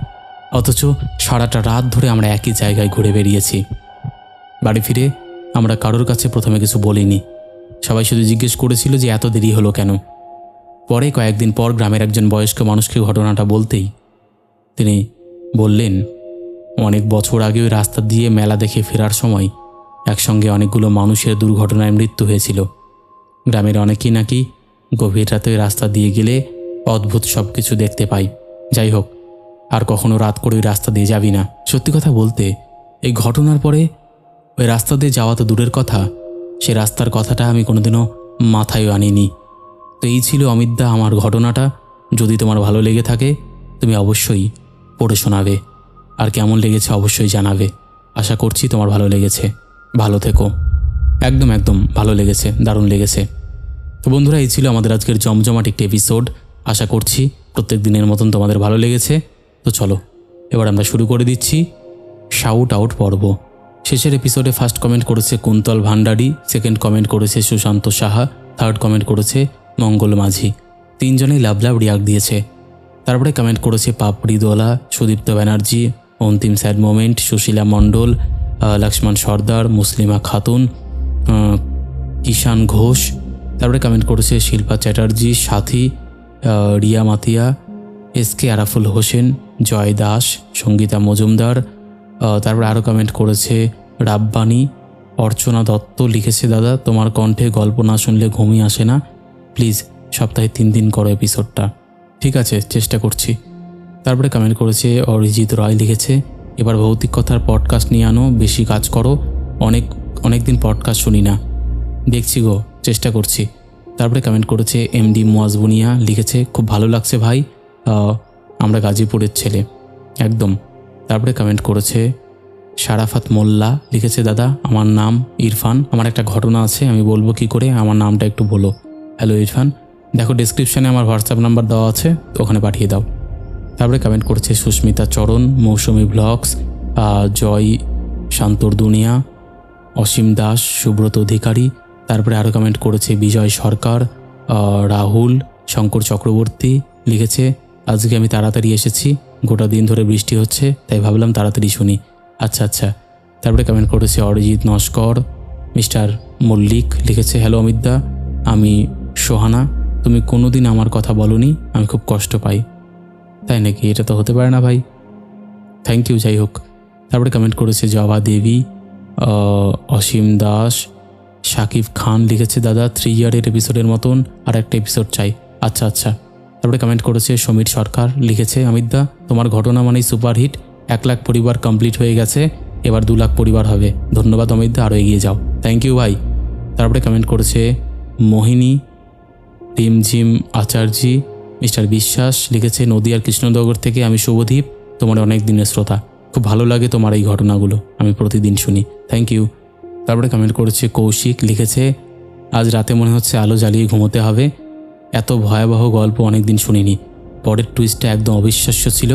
অথচ সারাটা রাত ধরে আমরা একই জায়গায় ঘুরে বেরিয়েছি। বাড়ি ফিরে আমরা কারোর কাছে প্রথমে কিছু বলিনি। সবাই শুধু জিজ্ঞেস করেছিল যে এত দেরি হলো কেন। পরে কয়েকদিন পর গ্রামের একজন বয়স্ক মানুষকে ঘটনাটা বলতেই তিনি বললেন, অনেক বছর আগে ওই রাস্তা দিয়ে মেলা দেখে ফেরার সময় একসঙ্গে অনেকগুলো মানুষের দুর্ঘটনায় মৃত্যু হয়েছিল। গ্রামের অনেকেই নাকি গভীর রাতে ওই রাস্তা দিয়ে গেলে অদ্ভুত সব কিছু দেখতে পাই। যাই হোক, আর কখনো রাত করে ওই রাস্তা দিয়ে যাবি না। সত্যি কথা বলতে এই ঘটনার পরে ওই রাস্তা দিয়ে যাওয়া তো দূরের কথা, সে রাস্তার কথাটা আমি কোনোদিনও মাথায়ও আনিনি। তো এই ছিল অমিতদা আমার ঘটনাটা। যদি তোমার ভালো লেগে থাকে তুমি অবশ্যই পড়ে শোনাবে, আর কেমন লেগেছে অবশ্যই জানাবে। আশা করছি তোমার ভালো লেগেছে। ভালো থেকো। একদম একদম ভালো লেগেছে, দারুণ লেগেছে। তো বন্ধুরা, এই ছিল আমাদের আজকের জমজমাট একটি এপিসোড। আশা করছি প্রত্যেক দিনের মতন তোমাদের ভালো লেগেছে। তো চলো এবার আমরা শুরু করে দিচ্ছি শাউট আউট পর্ব। শেষের এপিসোডে ফার্স্ট কমেন্ট করেছে কুন্তল ভান্ডারী, সেকেন্ড কমেন্ট করেছে সুশান্ত সাহা, থার্ড কমেন্ট করেছে মঙ্গল মাঝি। তিনজনেই লাভ লাভ রিয়াক্ট দিয়েছে। তারপরে কমেন্ট করেছে পাপড়ি দোলা, সুদীপ্ত ব্যানার্জি, অন্তিম স্যাড মোমেন্ট, সুশীলা মণ্ডল, লক্ষ্মণ সর্দার, মুসলিমা খাতুন, কিষান ঘোষ। তারপরে কমেন্ট করেছে শিল্পা চ্যাটার্জি, সাথী, রিয়া মাতিয়া, এসকে আরাফুল হোসেন, জয় দাস, সঙ্গীতা মজুমদার। তারপরে আরও কমেন্ট করেছে রাব্বানি, অর্চনা দত্ত লিখেছে, দাদা তোমার কণ্ঠে গল্প না শুনলে ঘুমই আসে না, প্লিজ সপ্তাহে 3 দিন করো এপিসোডটা। ঠিক আছে, চেষ্টা করছি। তারপরে কমেন্ট করেছে অরিজিৎ রায় লিখেছে, এবার ভৌতিক কথার পডকাস্ট নিয়ে আনো, বেশি কাজ করো, অনেক দিন পডকাস্ট শুনি না। দেখছি গো, চেষ্টা করছি। তারপরে কমেন্ট করেছে এমডি মুয়াজবুনিয়া লিখেছে, খুব ভালো লাগছে ভাই, আমরা গাজীপুরের ছেলে একদম। তারপরে কমেন্ট করেছে শারাফাত মোল্লা লিখেছে, দাদা আমার নাম ইরফান, আমার একটা ঘটনা আছে, আমি বলবো কি করে, আমার নামটা একটু বলো। হ্যালো ইরফান, দেখো ডেসক্রিপশানে আমার হোয়াটসঅ্যাপ নাম্বার দেওয়া আছে, ওখানে পাঠিয়ে দাও। তারপরে কমেন্ট করেছে সুস্মিতা চরণ, মৌসুমি ব্লগস, জয় শান্তর দুনিয়া, অসীম দাস, সুব্রত অধিকারী। তারপরে আরও কমেন্ট করেছে বিজয় সরকার, রাহুল, শঙ্কর চক্রবর্তী লিখেছে, আজকে আমি তাড়াতাড়ি এসেছি, গোটা দিন ধরে বৃষ্টি হচ্ছে, তাই ভাবলাম তাড়াতাড়ি শুনি। আচ্ছা। তারপরে কমেন্ট করেছে অরিজিৎ নস্কর, মিস্টার মল্লিক লিখেছে, হ্যালো অমিতদা, আমি সোহানা, তুমি কোনো দিন আমার কথা বলোনি, আমি খুব কষ্ট পাই। তাই নাকি? এটা তো হতে পারে না ভাই। থ্যাংক ইউ, যাই হোক। তারপরে কমেন্ট করেছে জবা দেবী, অসীম দাস, শাকিব খান লিখেছে, দাদা 3 ইয়ারের এপিসোডের মতন আর একটা এপিসোড চাই। আচ্ছা। তারপরে কমেন্ট করেছে সমীর সরকার লিখেছে, অমিতদা তোমার ঘটনা মানেই সুপারহিট, 1 লাখ পরিবার কমপ্লিট হয়ে গেছে, এবার 2 লাখ পরিবার হবে। ধন্যবাদ অমিতদা, আরও এগিয়ে যাও। থ্যাংক ইউ ভাই। তারপরে কমেন্ট করেছে মোহিনী রিমঝিম আচার্যি, মিস্টার বিশ্বাস লিখেছে, নদিয়ার কৃষ্ণনগর থেকে আমি শুভদীপ, তোমার অনেক দিনের শ্রোতা, খুব ভালো লাগে তোমার এই ঘটনাগুলো, আমি প্রতিদিন শুনি। Thank you. তারপরে কমেন্ট করেছে কৌশিক লিখেছে, আজ রাতে মনে হচ্ছে আলো জ্বালিয়ে ঘুমোতে হবে, এত ভয়াবহ গল্প অনেক দিন শুনিনি, পরের টুইস্টটা একদম অবিশ্বাস্য ছিল,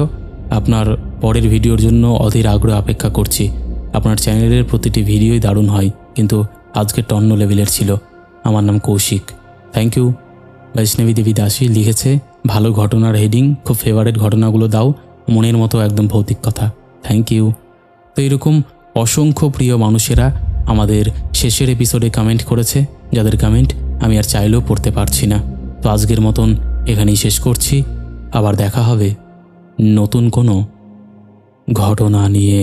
আপনার পরের ভিডিওর জন্য অধীর আগ্রহ অপেক্ষা করছি, আপনার চ্যানেলের প্রতিটি ভিডিওই দারুণ হয়, কিন্তু আজকেরটা অন্য লেভেলের ছিল। আমার নাম কৌশিক। Thank you. বৈষ্ণবী দেবী দাসী লিখেছে, ভালো ঘটনার হেডিং, খুব ফেভারিট ঘটনাগুলো দাও, মনের মতো একদম ভৌতিক কথা। Thank you. তো এরকম অসংখ্য প্রিয় মানুষেরা আমাদের শেষের এপিসোডে কমেন্ট করেছে, যাদের কমেন্ট আমি আর চাইলেও পড়তে পারছি না। তো আজকের মতন এখানেই শেষ করছি, আবার দেখা হবে নতুন কোনো ঘটনা নিয়ে।